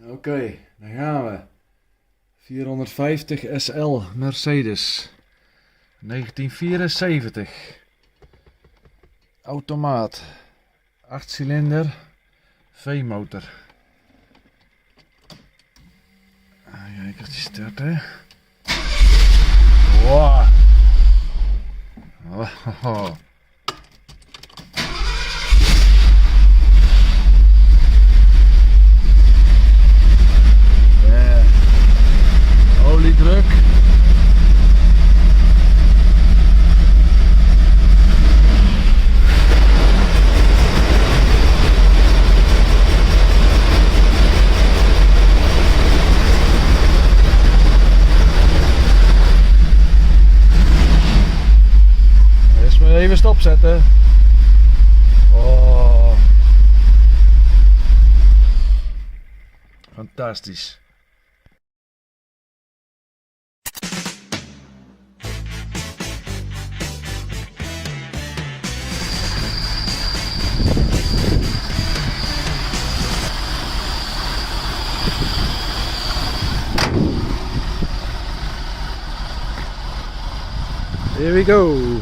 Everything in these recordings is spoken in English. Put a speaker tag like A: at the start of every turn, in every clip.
A: Oké, daar gaan we. 450 SL Mercedes. 1974. Automaat. 8 cilinder. V-motor. Kijk, als die start, hè. Wow. Oh. Oliedruk. Eerst maar even stopzetten. Oh. Fantastisch. Here we go.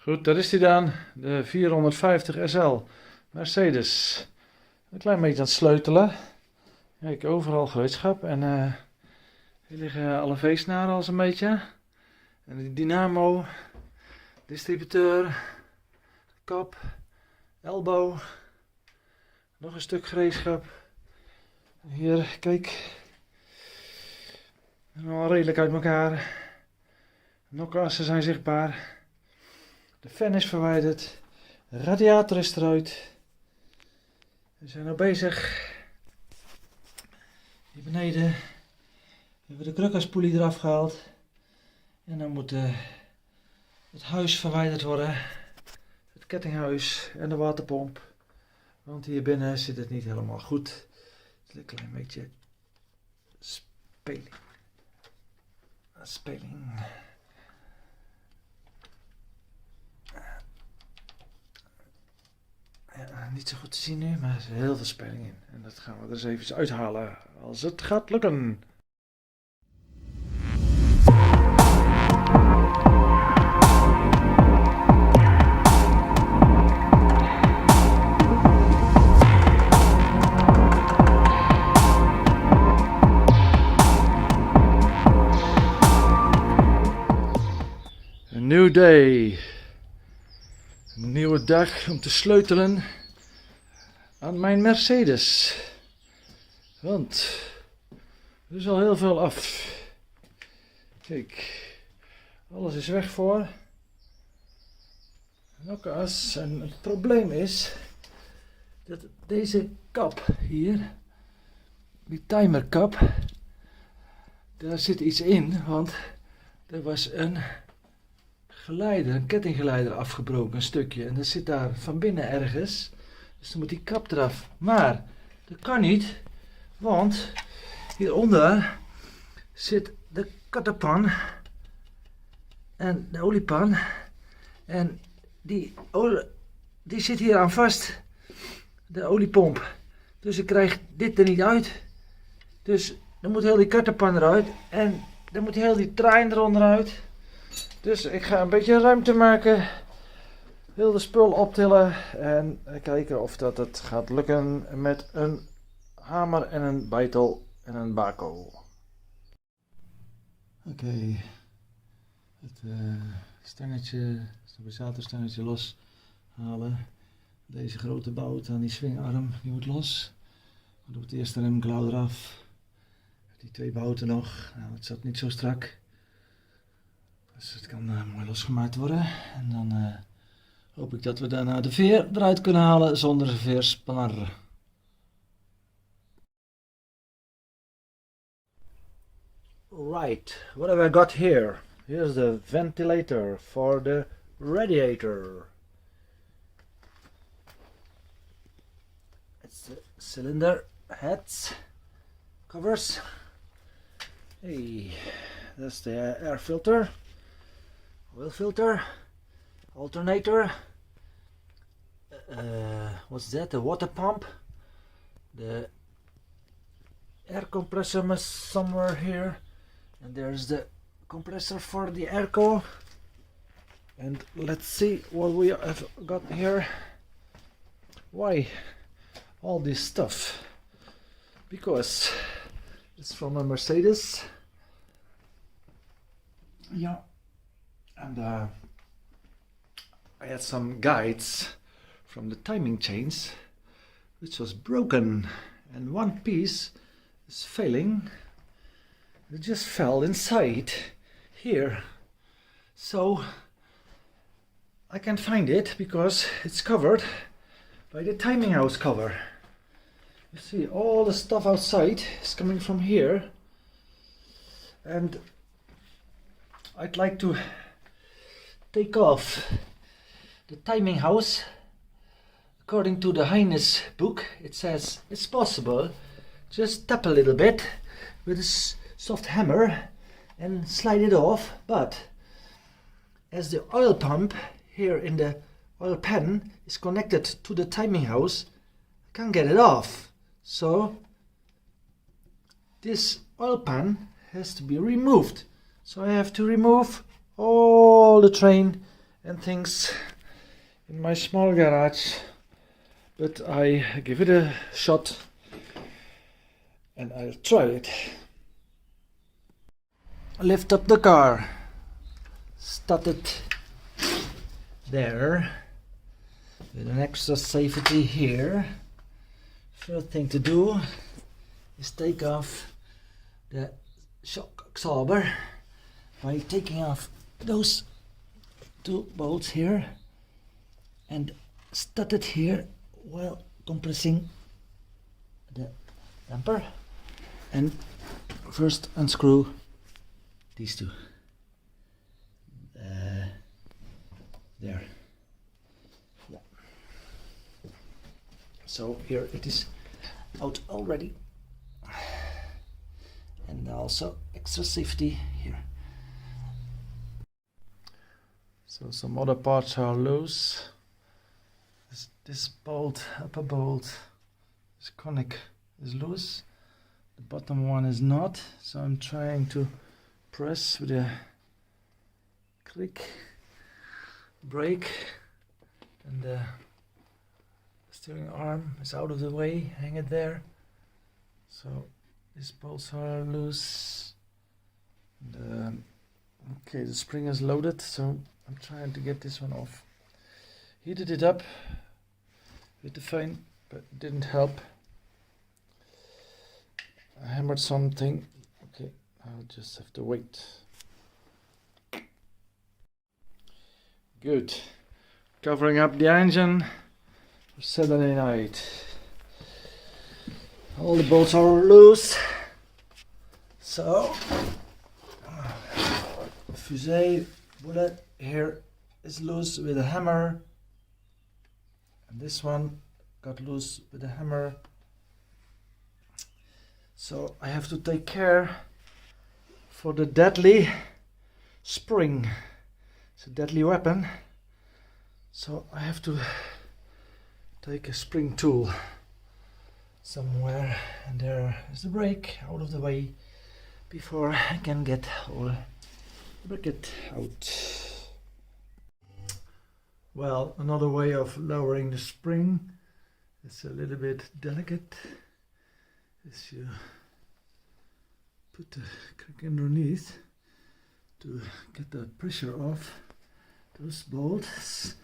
A: Goed, daar is hij dan, de 450 SL Mercedes. Een klein beetje aan het sleutelen. Kijk, overal gereedschap en hier liggen alle veesnaren al zo'n beetje. En die dynamo, distributeur, kap, elbow, nog een stuk gereedschap. Hier, kijk, al redelijk uit elkaar. Nokassen zijn zichtbaar. De fan is verwijderd, de radiator is eruit. We zijn nu bezig. Hier beneden hebben we de krukkerspoelie eraf gehaald. En dan moet het huis verwijderd worden. Het kettinghuis en de waterpomp. Want hier binnen zit het niet helemaal goed. Het is een klein beetje speling. Ja, niet zo goed te zien nu, maar er zit heel veel speling in. En dat gaan we er eens even uithalen als het gaat lukken. A new day. Een nieuwe dag om te sleutelen aan mijn Mercedes. Want er is al heel veel af. Kijk, alles is weg voor. Nokas. En het probleem is dat deze kap hier, die timerkap, daar zit iets in, want er was een kettinggeleider afgebroken, een stukje. En dat zit daar van binnen ergens. Dus dan moet die kap eraf. Maar dat kan niet, want hieronder zit de kattenpan en de oliepan. En die zit hier aan vast, de oliepomp. Dus ik krijg dit er niet uit. Dus dan moet heel die kattenpan eruit. En dan moet heel die trein eronder uit. Dus ik ga een beetje ruimte maken heel de spul optillen en kijken of dat het gaat lukken met een hamer en een beitel en een bako. Oké, het stangetje, stabilisatorstangetje los halen. Deze grote bout aan die swingarm, die moet los. Dan doe het eerst de remklauw eraf. Die twee bouten nog, nou, het zat niet zo strak. Dus het kan mooi losgemaakt worden. En dan hoop ik dat we daarna de veer eruit kunnen halen zonder veerspanner. Right, what have I got here? Here's the ventilator for the radiator. It's the cylinder heads, covers. Hey, that's the air filter, oil filter, alternator. What's that? The water pump. The air compressor must somewhere here. And there's the compressor for the airco. And let's see what we have got here. Why all this stuff? Because it's from a Mercedes. Yeah, and I had some guides from the timing chains which was broken, and one piece is failing. It just fell inside here, so I can't find it because it's covered by the timing house cover. You see, all the stuff outside is coming from here, and I'd like to take off the timing house. According to the Highness book, it says it's possible. Just tap a little bit with a soft hammer and slide it off, but as the oil pump here in the oil pan is connected to the timing house, I can't get it off. So this oil pan has to be removed. So I have to remove all the train and things in my small garage, but I give it a shot and I'll try it. Lift up the car, start it there with an extra safety here. First thing to do is take off the shock absorber by taking off those two bolts here and start it here while compressing the damper, and first unscrew these two. There. Yeah. So here it is out already, and also extra safety here. So some other parts are loose. This bolt, upper bolt, this conic is loose. The bottom one is not. So I'm trying to press with a click, brake, and the steering arm is out of the way. Hang it there. So these bolts are loose. And, okay, the spring is loaded, so I'm trying to get this one off. Heated it up with the fan, but it didn't help. I hammered something. Okay, I'll just have to wait. Good. Covering up the engine for Saturday night. All the bolts are loose. So, fusee bullet here is loose with a hammer, and this one got loose with a hammer. So I have to take care for the deadly spring. It's a deadly weapon, so I have to take a spring tool somewhere, and there is the brake out of the way before I can get all the bracket out. Well, another way of lowering the spring, it's a little bit delicate, is you put the crack underneath to get the pressure off those bolts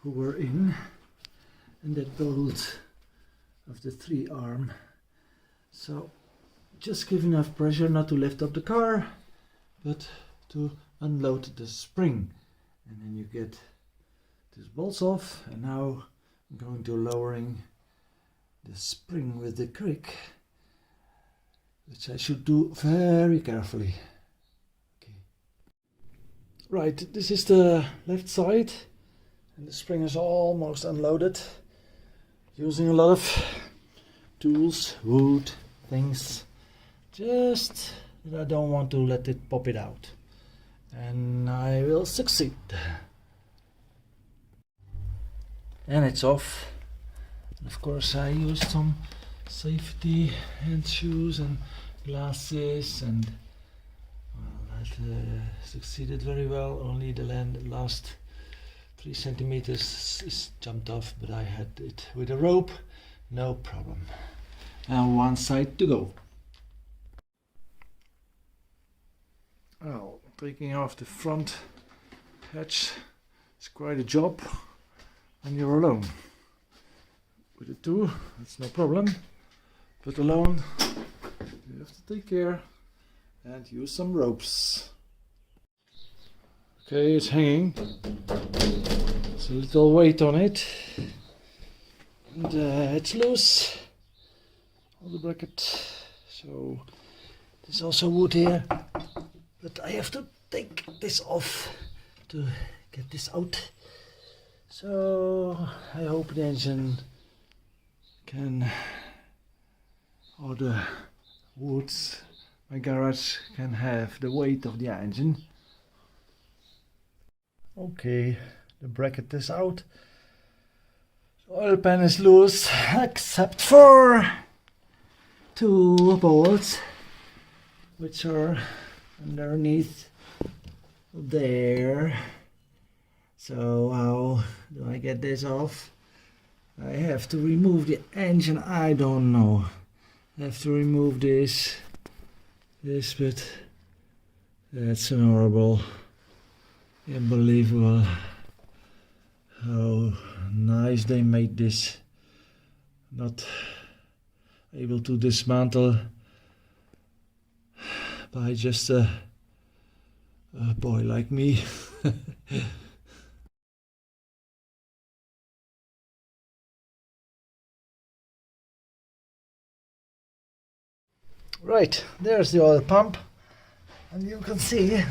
A: who were in, and that bolt of the 3-arm. So just give enough pressure not to lift up the car, but to unload the spring, and then you get these bolts off. And now I'm going to lowering the spring with the crick, which I should do very carefully. Okay. Right, this is the left side, and the spring is almost unloaded, using a lot of tools, wood, things, just that I don't want to let it pop it out, and I will succeed. And it's off. And of course I used some safety hand shoes and glasses, and well, that succeeded very well. Only the last 3 centimeters is jumped off, but I had it with a rope, no problem. Now one side to go. Well, taking off the front hatch is quite a job when you're alone. With the two, it's no problem, but alone you have to take care and use some ropes. Okay, it's hanging. There's a little weight on it, and it's loose on the bracket. So there's also wood here, but I have to take this off to get this out. So I hope the engine can, or the woods, my garage can have the weight of the engine. Okay, the bracket is out. The oil pan is loose, except for 2 bolts, which are underneath there. So how do I get this off? I have to remove the engine. I don't know. I have to remove this bit. That's horrible. Unbelievable how nice they made this. Not able to dismantle by just a boy like me. Right, there's the oil pump, and you can see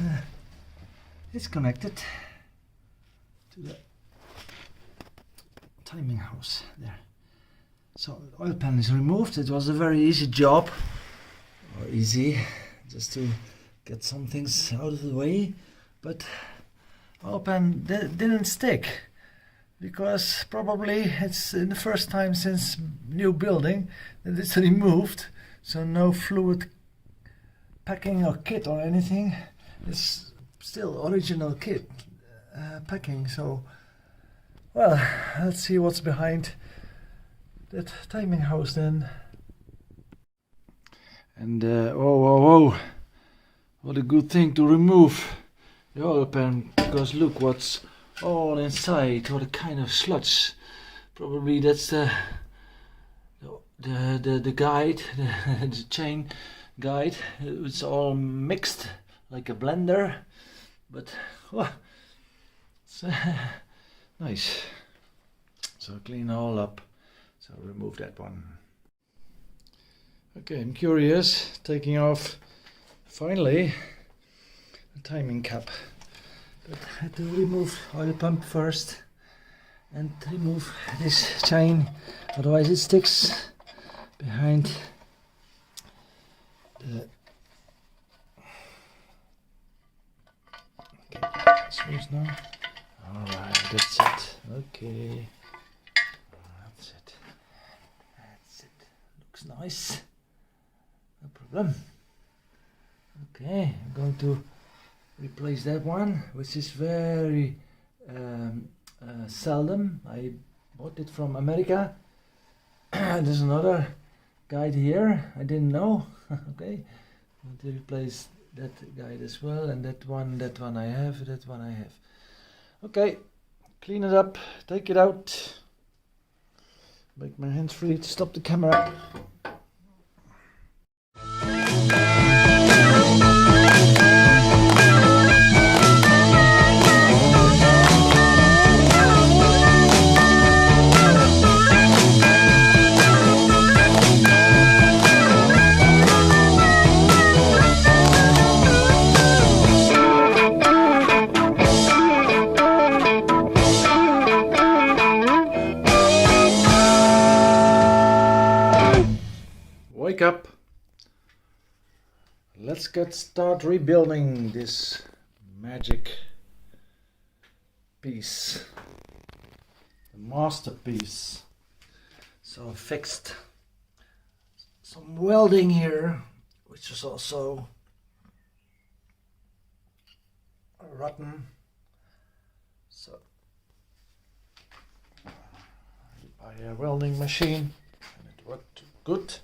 A: it's connected to the timing house there. So the oil pan is removed. It was a very easy job, or easy, just to get some things out of the way, but oil pan didn't stick, because probably it's the first time since new building that it's removed. So no fluid packing or kit or anything. It's still original kit packing. So, well, let's see what's behind that timing house then. And oh, what a good thing to remove the oil pan, because look what's all inside. What a kind of sludge. Probably that's the guide, the chain guide. It's all mixed like a blender, but oh, it's nice. So clean all up. So remove that one. Okay, I'm curious, taking off finally the timing cap, but I had to remove oil pump first and remove this chain, otherwise it sticks behind the switch now. Alright, that's it. Okay. That's it. That's it. Looks nice. No problem. Okay, I'm going to replace that one, which is very seldom. I bought it from America. There's another guide here. I didn't know. Okay, I'm going to replace that guide as well, and that one I have, that one I have. Okay, clean it up, take it out, make my hands free to stop the camera. Wake up. Let's start rebuilding this magic piece, the masterpiece. So I fixed some welding here, which is also rotten. So I buy a welding machine and it worked good.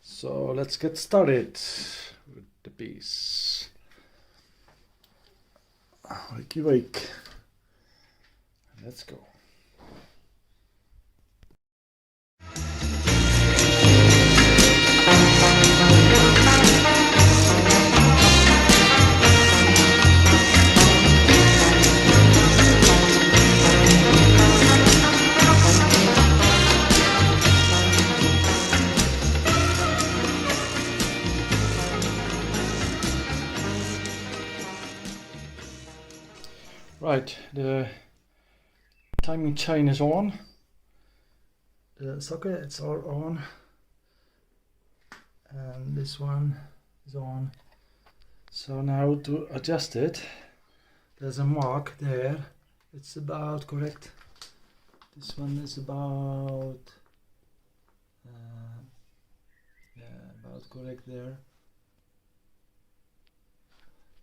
A: So let's get started with the piece. Wakey wake. Let's go. Right, the timing chain is on, the sockets are on, and this one is on. So now to adjust it, there's a mark there, it's about correct. This one is about, about correct there.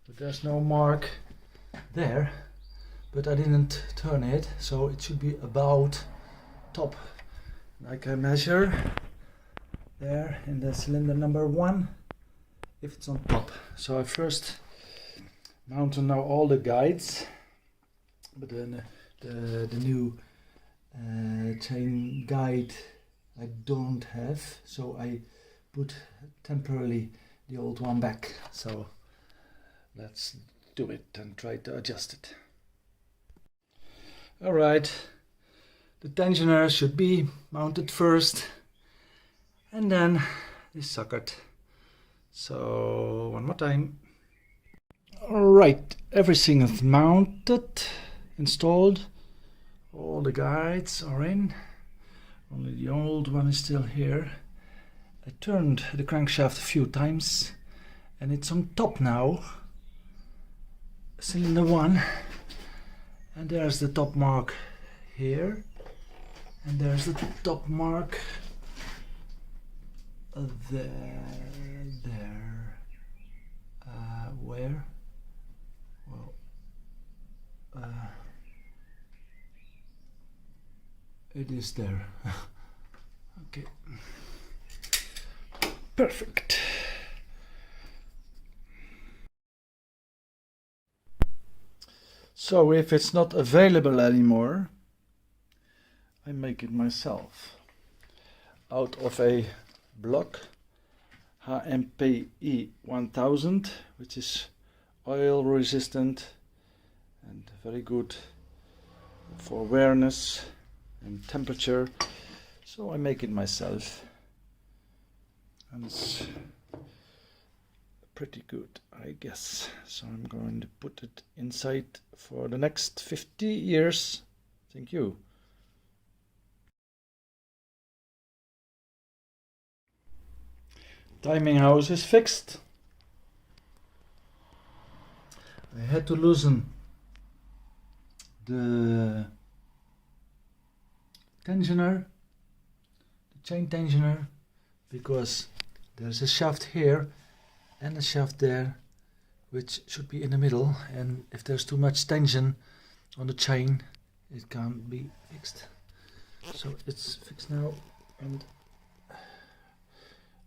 A: But there's no mark there. But I didn't turn it, so it should be about top. Like I measure there in the cylinder number 1, if it's on top. So I first mount now all the guides, but then the new chain guide I don't have, so I put temporarily the old one back. So let's do it and try to adjust it. Alright, the tensioner should be mounted first and then this socket. So one more time. Alright, everything is mounted, installed, all the guides are in, only the old one is still here. I turned the crankshaft a few times and it's on top now, cylinder 1. And there's the top mark here, and there's the top mark there. Where? Well, it is there. Okay, perfect. So if it's not available anymore, I make it myself out of a block HMPE 1000, which is oil resistant and very good for awareness and temperature. So I make it myself, and it's pretty good, I guess. So I'm going to put it inside for the next 50 years. Thank you. Timing house is fixed. I had to loosen the tensioner, the chain tensioner, because there's a shaft here and a shaft there which should be in the middle, and if there's too much tension on the chain it can't be fixed. So it's fixed now, and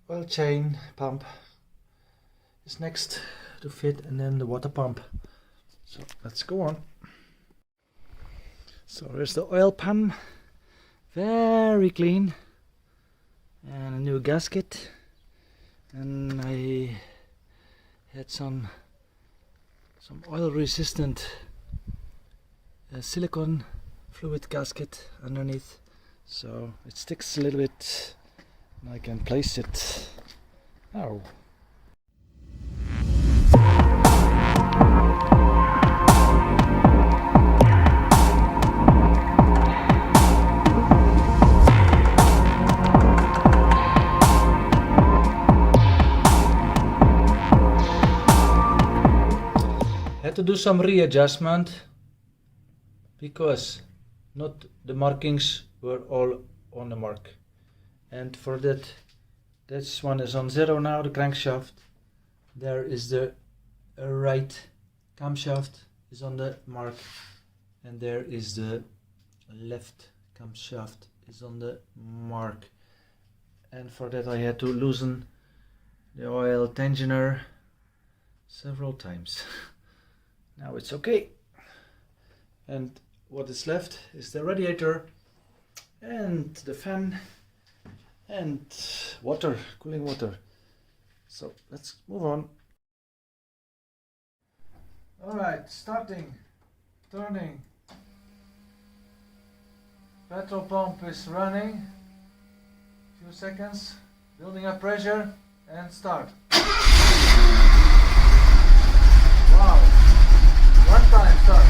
A: oil chain pump is next to fit, and then the water pump. So let's go on. So here's the oil pan, very clean, and a new gasket, and I had some oil resistant silicone fluid gasket underneath, so it sticks a little bit and I can place it now. Had to do some readjustment because not the markings were all on the mark, and for that, this one is on 0 now, the crankshaft. There is the right camshaft is on the mark, and there is the left camshaft is on the mark, and for that I had to loosen the oil tensioner several times. Now it's okay, and what is left is the radiator and the fan and water, cooling water. So let's move on. Alright, starting, turning. Petrol pump is running. Few seconds, building up pressure, and start. Wow, one time start.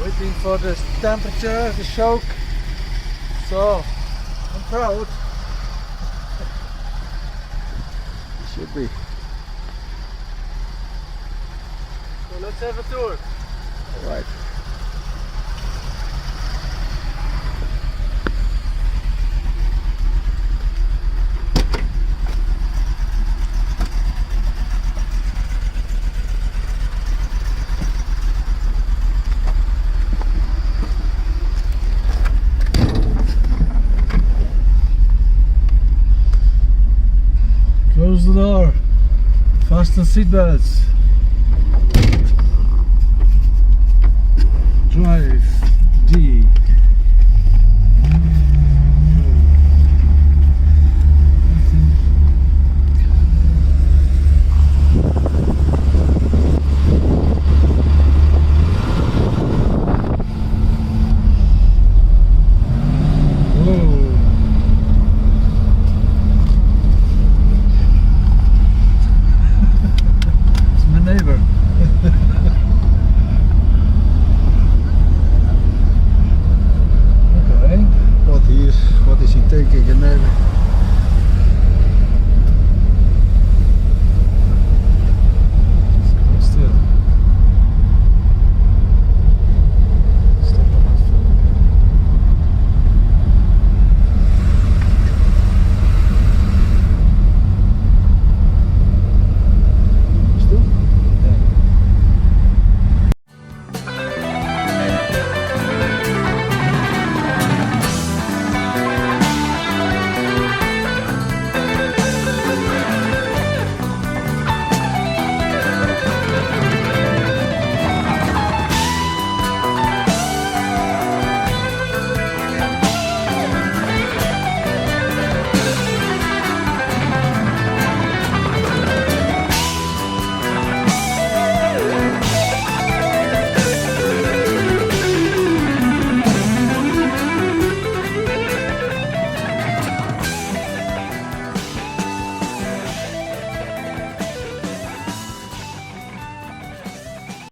A: Waiting for the temperature, the choke. So I'm proud. It should be. So let's have a tour. Alright. Close the door, fasten seatbelts.